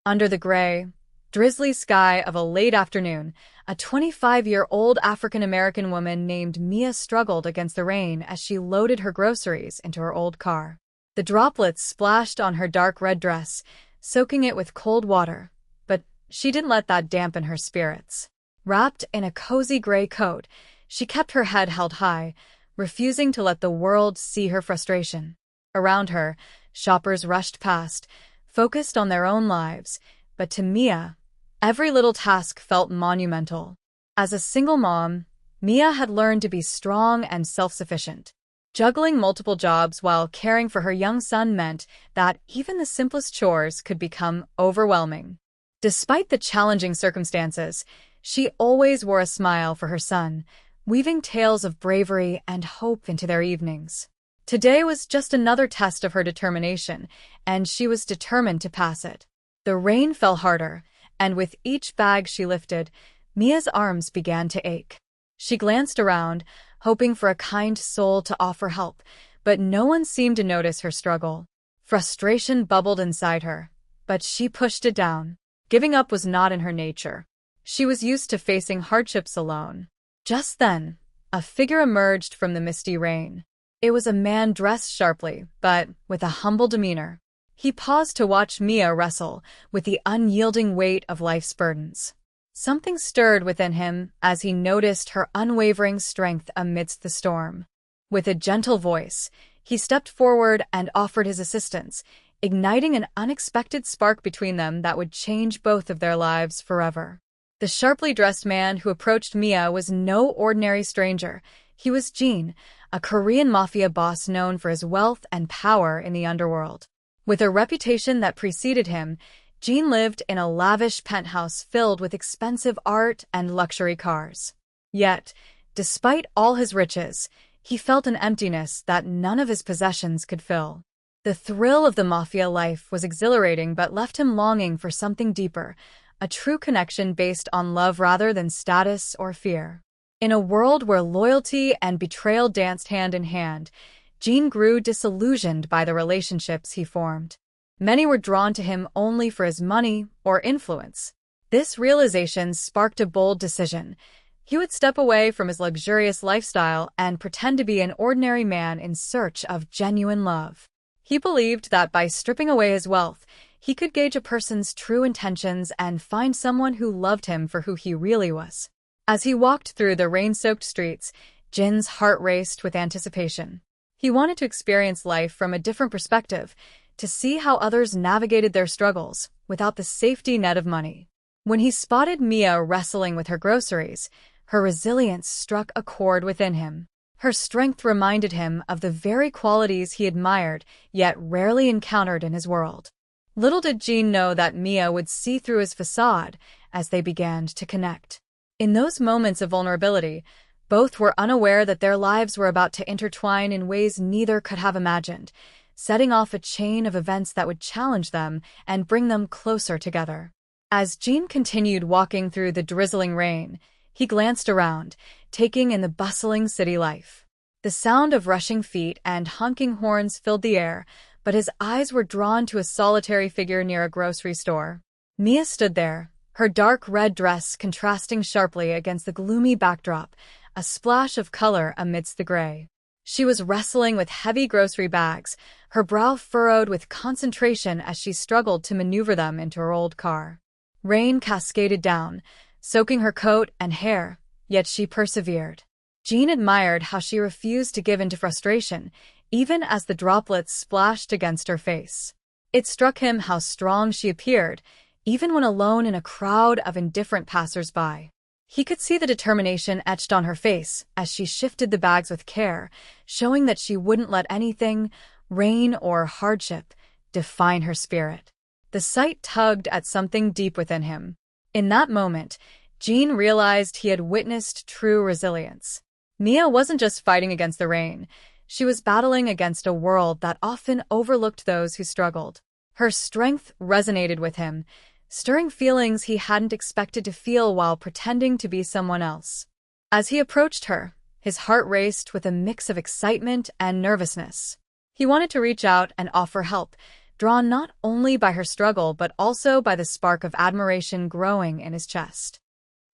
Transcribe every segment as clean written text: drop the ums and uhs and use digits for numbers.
Under the gray, drizzly sky of a late afternoon, a 25-year-old African-American woman named Mia struggled against the rain as she loaded her groceries into her old car. The droplets splashed on her dark red dress, soaking it with cold water, but she didn't let that dampen her spirits. Wrapped in a cozy gray coat, she kept her head held high, refusing to let the world see her frustration. Around her, shoppers rushed past, focused on their own lives, but to Mia, every little task felt monumental. As a single mom, Mia had learned to be strong and self-sufficient. Juggling multiple jobs while caring for her young son meant that even the simplest chores could become overwhelming. Despite the challenging circumstances, she always wore a smile for her son, weaving tales of bravery and hope into their evenings. Today was just another test of her determination, and she was determined to pass it. The rain fell harder, and with each bag she lifted, Mia's arms began to ache. She glanced around, hoping for a kind soul to offer help, but no one seemed to notice her struggle. Frustration bubbled inside her, but she pushed it down. Giving up was not in her nature. She was used to facing hardships alone. Just then, a figure emerged from the misty rain. It was a man dressed sharply, but with a humble demeanor. He paused to watch Mia wrestle with the unyielding weight of life's burdens. Something stirred within him as he noticed her unwavering strength amidst the storm. With a gentle voice, he stepped forward and offered his assistance, igniting an unexpected spark between them that would change both of their lives forever. The sharply dressed man who approached Mia was no ordinary stranger. He was Jin, a Korean mafia boss known for his wealth and power in the underworld. With a reputation that preceded him, Jin lived in a lavish penthouse filled with expensive art and luxury cars. Yet, despite all his riches, he felt an emptiness that none of his possessions could fill. The thrill of the mafia life was exhilarating but left him longing for something deeper, a true connection based on love rather than status or fear. In a world where loyalty and betrayal danced hand in hand, Jin grew disillusioned by the relationships he formed. Many were drawn to him only for his money or influence. This realization sparked a bold decision. He would step away from his luxurious lifestyle and pretend to be an ordinary man in search of genuine love. He believed that by stripping away his wealth, he could gauge a person's true intentions and find someone who loved him for who he really was. As he walked through the rain-soaked streets, Jin's heart raced with anticipation. He wanted to experience life from a different perspective, to see how others navigated their struggles without the safety net of money. When he spotted Mia wrestling with her groceries, her resilience struck a chord within him. Her strength reminded him of the very qualities he admired yet rarely encountered in his world. Little did Jin know that Mia would see through his facade as they began to connect. In those moments of vulnerability, both were unaware that their lives were about to intertwine in ways neither could have imagined, setting off a chain of events that would challenge them and bring them closer together. As Jin continued walking through the drizzling rain, he glanced around, taking in the bustling city life. The sound of rushing feet and honking horns filled the air, but his eyes were drawn to a solitary figure near a grocery store. Mia stood there, her dark red dress contrasting sharply against the gloomy backdrop, a splash of color amidst the gray. She was wrestling with heavy grocery bags, her brow furrowed with concentration as she struggled to maneuver them into her old car. Rain cascaded down, soaking her coat and hair, yet she persevered. Jin admired how she refused to give in to frustration, even as the droplets splashed against her face. It struck him how strong she appeared, even when alone in a crowd of indifferent passers-by. He could see the determination etched on her face as she shifted the bags with care, showing that she wouldn't let anything, rain or hardship, define her spirit. The sight tugged at something deep within him. In that moment, Jin realized he had witnessed true resilience. Mia wasn't just fighting against the rain. She was battling against a world that often overlooked those who struggled. Her strength resonated with him, stirring feelings he hadn't expected to feel while pretending to be someone else. As he approached her, his heart raced with a mix of excitement and nervousness. He wanted to reach out and offer help, drawn not only by her struggle but also by the spark of admiration growing in his chest.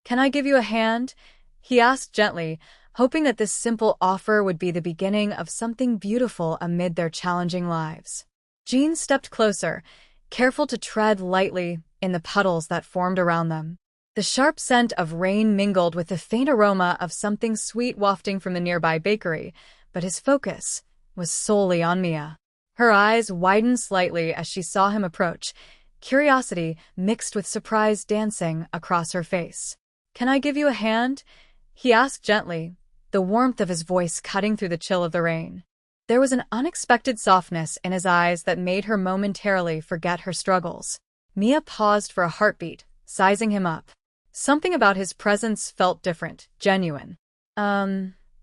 "Can I give you a hand?" he asked gently, hoping that this simple offer would be the beginning of something beautiful amid their challenging lives. Jean stepped closer, careful to tread lightly in the puddles that formed around them. The sharp scent of rain mingled with the faint aroma of something sweet wafting from the nearby bakery, but his focus was solely on Mia. Her eyes widened slightly as she saw him approach, curiosity mixed with surprise dancing across her face. "Can I give you a hand?" he asked gently, the warmth of his voice cutting through the chill of the rain. There was an unexpected softness in his eyes that made her momentarily forget her struggles. Mia paused for a heartbeat, sizing him up. Something about his presence felt different, genuine.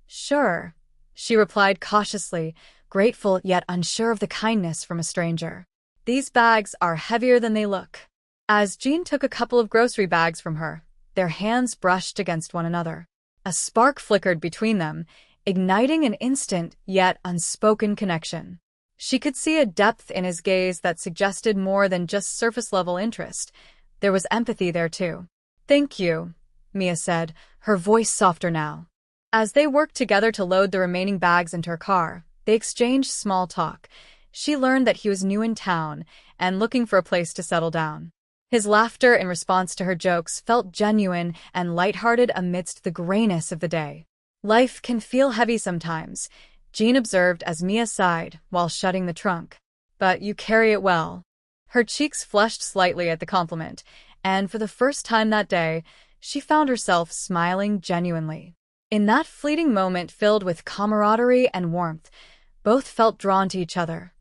Sure," she replied cautiously, grateful yet unsure of the kindness from a stranger. "These bags are heavier than they look." As Jean took a couple of grocery bags from her, their hands brushed against one another. A spark flickered between them, igniting an instant yet unspoken connection. She could see a depth in his gaze that suggested more than just surface-level interest. There was empathy there too. "Thank you," Mia said, her voice softer now. As they worked together to load the remaining bags into her car, they exchanged small talk. She learned that he was new in town and looking for a place to settle down. His laughter in response to her jokes felt genuine and lighthearted amidst the grayness of the day. "Life can feel heavy sometimes," Jean observed as Mia sighed while shutting the trunk. "But you carry it well." Her cheeks flushed slightly at the compliment, and for the first time that day, she found herself smiling genuinely. In that fleeting moment filled with camaraderie and warmth, both felt drawn to each other,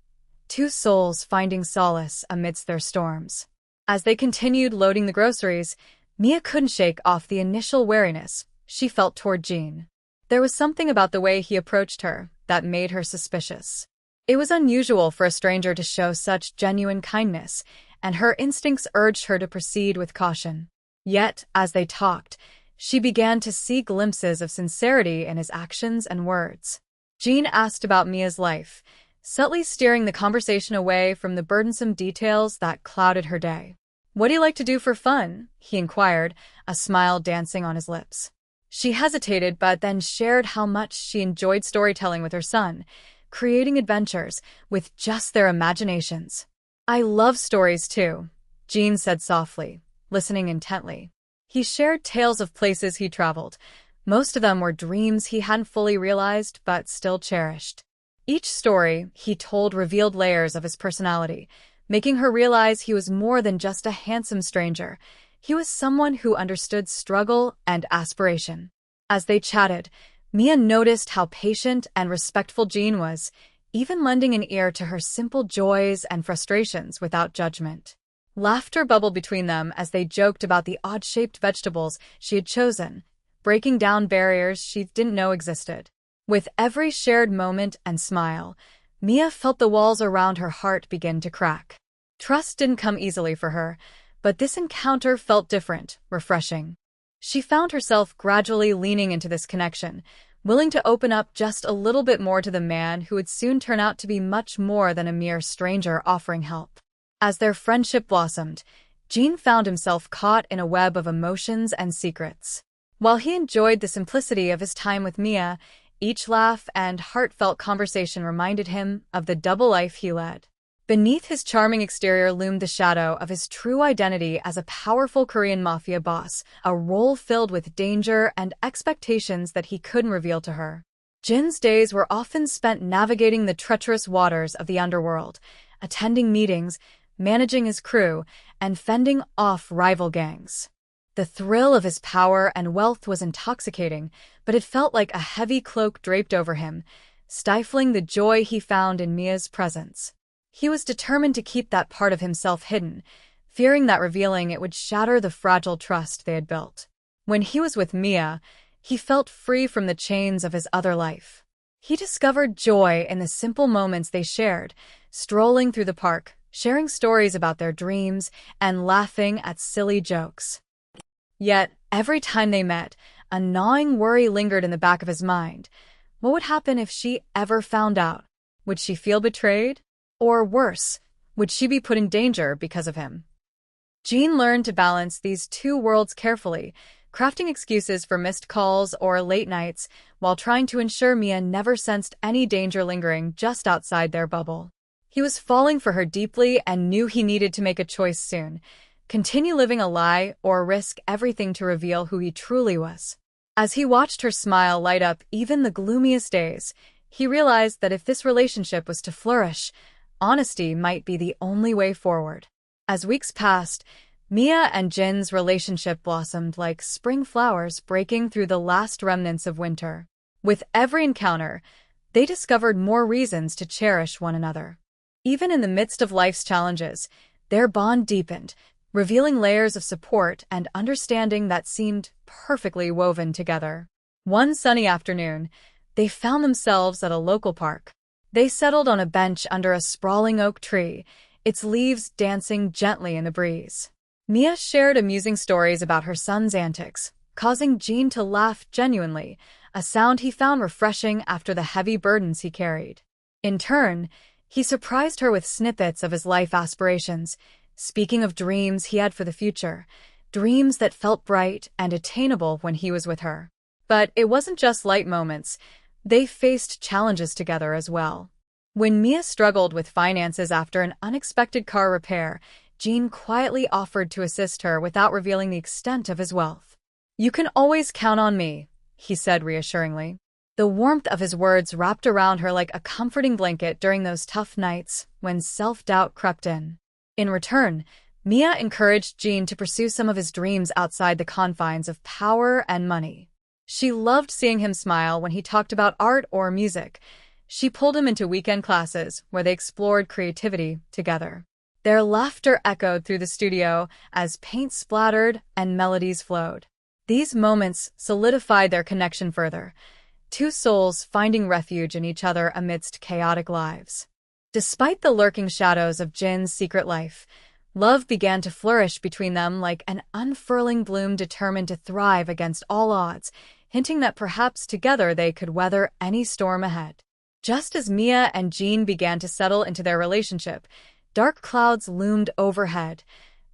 two souls finding solace amidst their storms. As they continued loading the groceries, Mia couldn't shake off the initial wariness she felt toward Jean. There was something about the way he approached her that made her suspicious. It was unusual for a stranger to show such genuine kindness, and her instincts urged her to proceed with caution. Yet, as they talked, she began to see glimpses of sincerity in his actions and words. Jean asked about Mia's life, subtly steering the conversation away from the burdensome details that clouded her day. "What do you like to do for fun?" he inquired, a smile dancing on his lips. She hesitated but then shared how much she enjoyed storytelling with her son, creating adventures with just their imaginations. "I love stories too," Jean said softly, listening intently. He shared tales of places he traveled. Most of them were dreams he hadn't fully realized but still cherished. Each story he told revealed layers of his personality, making her realize he was more than just a handsome stranger. He was someone who understood struggle and aspiration. As they chatted, Mia noticed how patient and respectful Jean was, even lending an ear to her simple joys and frustrations without judgment. Laughter bubbled between them as they joked about the odd-shaped vegetables she had chosen, breaking down barriers she didn't know existed. With every shared moment and smile, Mia felt the walls around her heart begin to crack. Trust didn't come easily for her, but this encounter felt different, refreshing. She found herself gradually leaning into this connection, willing to open up just a little bit more to the man who would soon turn out to be much more than a mere stranger offering help. As their friendship blossomed, Jean found himself caught in a web of emotions and secrets. While he enjoyed the simplicity of his time with Mia, each laugh and heartfelt conversation reminded him of the double life he led. Beneath his charming exterior loomed the shadow of his true identity as a powerful Korean mafia boss, a role filled with danger and expectations that he couldn't reveal to her. Jin's days were often spent navigating the treacherous waters of the underworld, attending meetings, managing his crew, and fending off rival gangs. The thrill of his power and wealth was intoxicating, but it felt like a heavy cloak draped over him, stifling the joy he found in Mia's presence. He was determined to keep that part of himself hidden, fearing that revealing it would shatter the fragile trust they had built. When he was with Mia, he felt free from the chains of his other life. He discovered joy in the simple moments they shared, strolling through the park, sharing stories about their dreams, and laughing at silly jokes. Yet, every time they met, a gnawing worry lingered in the back of his mind. What would happen if she ever found out? Would she feel betrayed? Or worse, Would she be put in danger because of him? Jean learned to balance these two worlds carefully, crafting excuses for missed calls or late nights while trying to ensure Mia never sensed any danger lingering just outside their bubble. He was falling for her deeply and knew he needed to make a choice soon: continue living a lie or risk everything to reveal who he truly was. As he watched her smile light up even the gloomiest days, he realized that if this relationship was to flourish, honesty might be the only way forward. As weeks passed, Mia and Jin's relationship blossomed like spring flowers breaking through the last remnants of winter. With every encounter, they discovered more reasons to cherish one another. Even in the midst of life's challenges, their bond deepened, revealing layers of support and understanding that seemed perfectly woven together. One sunny afternoon, they found themselves at a local park. They settled on a bench under a sprawling oak tree, its leaves dancing gently in the breeze. Mia shared amusing stories about her son's antics, causing Jean to laugh genuinely, a sound he found refreshing after the heavy burdens he carried. In turn, he surprised her with snippets of his life aspirations, speaking of dreams he had for the future, dreams that felt bright and attainable when he was with her. But it wasn't just light moments. They faced challenges together as well. When Mia struggled with finances after an unexpected car repair, Jean quietly offered to assist her without revealing the extent of his wealth. "You can always count on me," he said reassuringly. The warmth of his words wrapped around her like a comforting blanket during those tough nights when self-doubt crept in. In return, Mia encouraged Jean to pursue some of his dreams outside the confines of power and money. She loved seeing him smile when he talked about art or music. She pulled him into weekend classes where they explored creativity together. Their laughter echoed through the studio as paint splattered and melodies flowed. These moments solidified their connection further, two souls finding refuge in each other amidst chaotic lives. Despite the lurking shadows of Jin's secret life, love began to flourish between them like an unfurling bloom determined to thrive against all odds, hinting that perhaps together they could weather any storm ahead. Just as Mia and Jean began to settle into their relationship, dark clouds loomed overhead,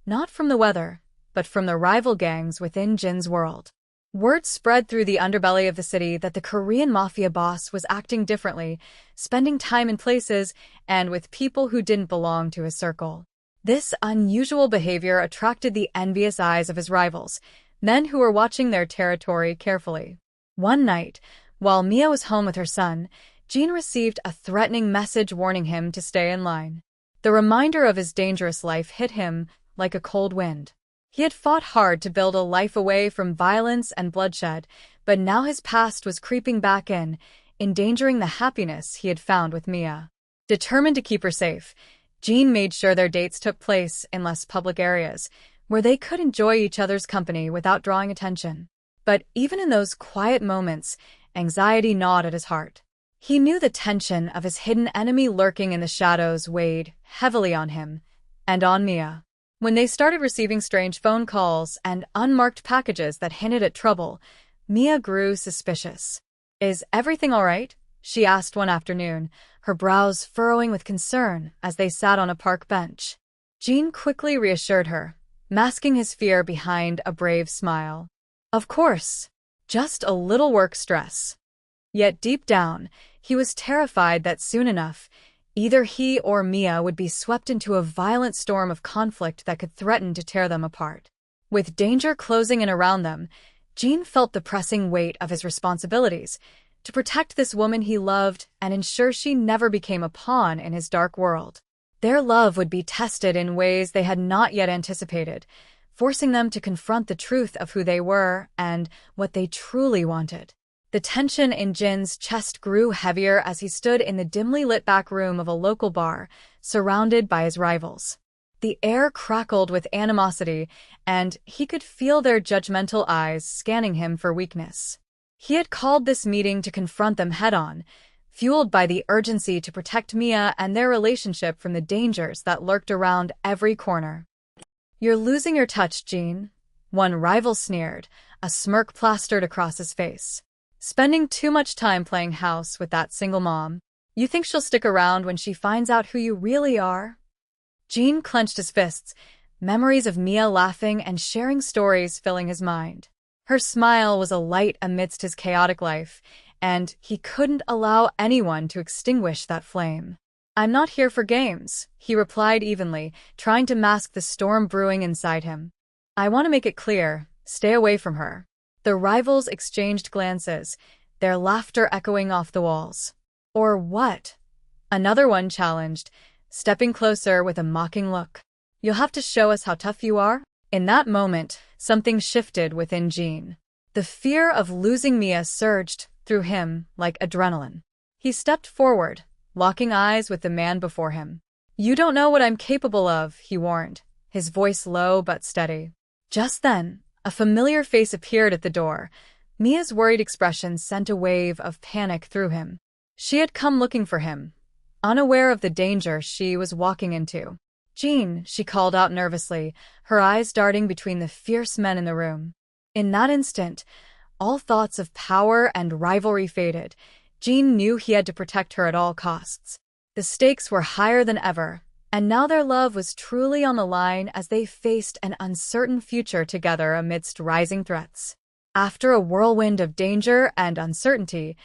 not from the weather, but from the rival gangs within Jin's world. Word spread through the underbelly of the city that the Korean mafia boss was acting differently, spending time in places and with people who didn't belong to his circle. This unusual behavior attracted the envious eyes of his rivals, men who were watching their territory carefully. One night, while Mia was home with her son, Jean received a threatening message warning him to stay in line. The reminder of his dangerous life hit him like a cold wind. He had fought hard to build a life away from violence and bloodshed, but now his past was creeping back in, endangering the happiness he had found with Mia. Determined to keep her safe, Jean made sure their dates took place in less public areas, where they could enjoy each other's company without drawing attention. But even in those quiet moments, anxiety gnawed at his heart. He knew the tension of his hidden enemy lurking in the shadows weighed heavily on him and on Mia. When they started receiving strange phone calls and unmarked packages that hinted at trouble, Mia grew suspicious. "Is everything all right?" she asked one afternoon, her brows furrowing with concern as they sat on a park bench. Jean quickly reassured her, masking his fear behind a brave smile. "Of course, just a little work stress." Yet deep down, he was terrified that soon enough, either he or Mia would be swept into a violent storm of conflict that could threaten to tear them apart. With danger closing in around them, Jean felt the pressing weight of his responsibilities to protect this woman he loved and ensure she never became a pawn in his dark world. Their love would be tested in ways they had not yet anticipated, forcing them to confront the truth of who they were and what they truly wanted. The tension in Jin's chest grew heavier as he stood in the dimly lit back room of a local bar, surrounded by his rivals. The air crackled with animosity, and he could feel their judgmental eyes scanning him for weakness. He had called this meeting to confront them head-on, fueled by the urgency to protect Mia and their relationship from the dangers that lurked around every corner. "You're losing your touch, Jean," one rival sneered, a smirk plastered across his face. "Spending too much time playing house with that single mom. You think she'll stick around when she finds out who you really are?" Jean clenched his fists, memories of Mia laughing and sharing stories filling his mind. Her smile was a light amidst his chaotic life, and he couldn't allow anyone to extinguish that flame. "I'm not here for games," he replied evenly, trying to mask the storm brewing inside him. "I want to make it clear, stay away from her." The rivals exchanged glances, their laughter echoing off the walls. "Or what?" Another one challenged, stepping closer with a mocking look. "You'll have to show us how tough you are?" In that moment, something shifted within Jean. The fear of losing Mia surged through him like adrenaline. He stepped forward, locking eyes with the man before him. "You don't know what I'm capable of," he warned, his voice low but steady. Just then, a familiar face appeared at the door. Mia's worried expression sent a wave of panic through him. She had come looking for him, unaware of the danger she was walking into. "Jean," she called out nervously, her eyes darting between the fierce men in the room. In that instant, all thoughts of power and rivalry faded. Jean knew he had to protect her at all costs. The stakes were higher than ever, and now their love was truly on the line as they faced an uncertain future together amidst rising threats. After a whirlwind of danger and uncertainty,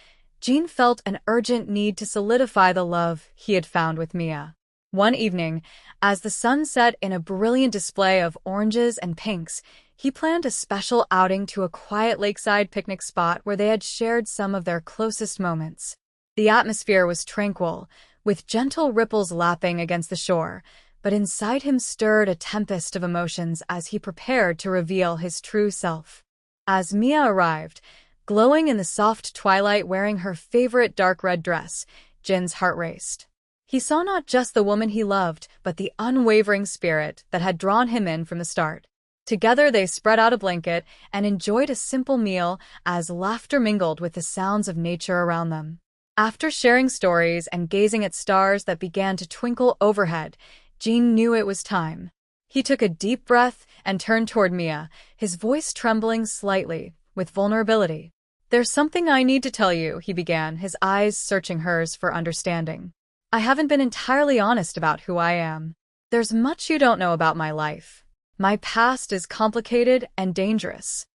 Jean felt an urgent need to solidify the love he had found with Mia. One evening, as the sun set in a brilliant display of oranges and pinks, he planned a special outing to a quiet lakeside picnic spot where they had shared some of their closest moments. The atmosphere was tranquil, with gentle ripples lapping against the shore, but inside him stirred a tempest of emotions as he prepared to reveal his true self. As Mia arrived, glowing in the soft twilight wearing her favorite dark red dress, Jin's heart raced. He saw not just the woman he loved, but the unwavering spirit that had drawn him in from the start. Together they spread out a blanket and enjoyed a simple meal as laughter mingled with the sounds of nature around them. After sharing stories and gazing at stars that began to twinkle overhead, Jean knew it was time. He took a deep breath and turned toward Mia, his voice trembling slightly with vulnerability. "There's something I need to tell you," he began, his eyes searching hers for understanding. "I haven't been entirely honest about who I am. There's much you don't know about my life. My past is complicated and dangerous."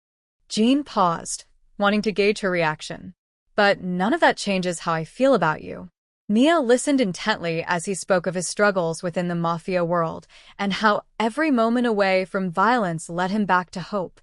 Jean paused, wanting to gauge her reaction. "But none of that changes how I feel about you." Mia listened intently as he spoke of his struggles within the mafia world and how every moment away from violence led him back to hope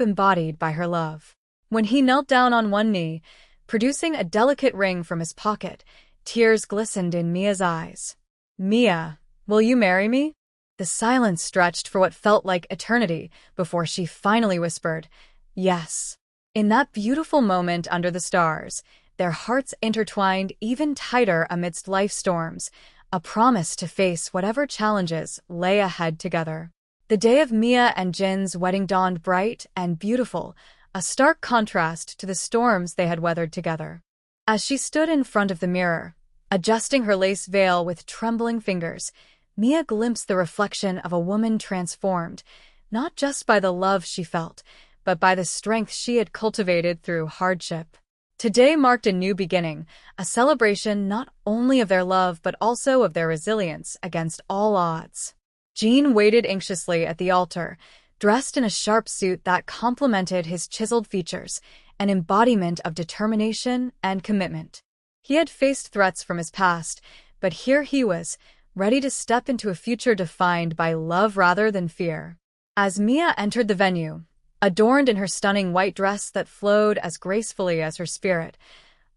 embodied by her love. When he knelt down on one knee, producing a delicate ring from his pocket, tears glistened in Mia's eyes. "Mia, will you marry me?" The silence stretched for what felt like eternity before she finally whispered, "Yes." In that beautiful moment under the stars, their hearts intertwined even tighter amidst life storms, a promise to face whatever challenges lay ahead together. The day of Mia and Jin's wedding dawned bright and beautiful, a stark contrast to the storms they had weathered together. As she stood in front of the mirror, adjusting her lace veil with trembling fingers, Mia glimpsed the reflection of a woman transformed, not just by the love she felt, but by the strength she had cultivated through hardship. Today marked a new beginning, a celebration not only of their love but also of their resilience against all odds. Jean waited anxiously at the altar, dressed in a sharp suit that complemented his chiseled features, an embodiment of determination and commitment. He had faced threats from his past, but here he was, ready to step into a future defined by love rather than fear. As Mia entered the venue, adorned in her stunning white dress that flowed as gracefully as her spirit,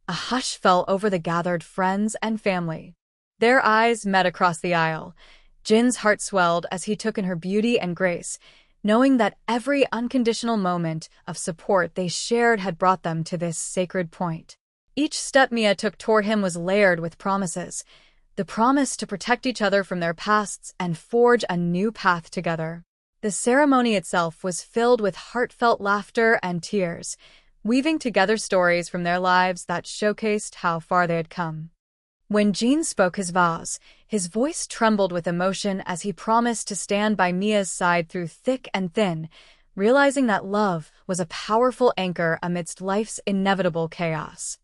a hush fell over the gathered friends and family. Their eyes met across the aisle. Jin's heart swelled as he took in her beauty and grace, knowing that every unconditional moment of support they shared had brought them to this sacred point. Each step Mia took toward him was layered with promises, the promise to protect each other from their pasts and forge a new path together. The ceremony itself was filled with heartfelt laughter and tears, weaving together stories from their lives that showcased how far they had come. When Jean spoke his vows, his voice trembled with emotion as he promised to stand by Mia's side through thick and thin, realizing that love was a powerful anchor amidst life's inevitable chaos.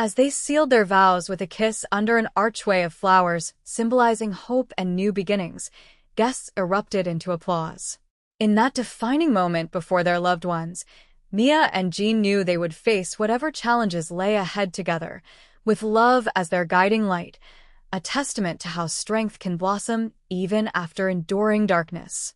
As they sealed their vows with a kiss under an archway of flowers, symbolizing hope and new beginnings, guests erupted into applause. In that defining moment before their loved ones, Mia and Jean knew they would face whatever challenges lay ahead together, with love as their guiding light, a testament to how strength can blossom even after enduring darkness.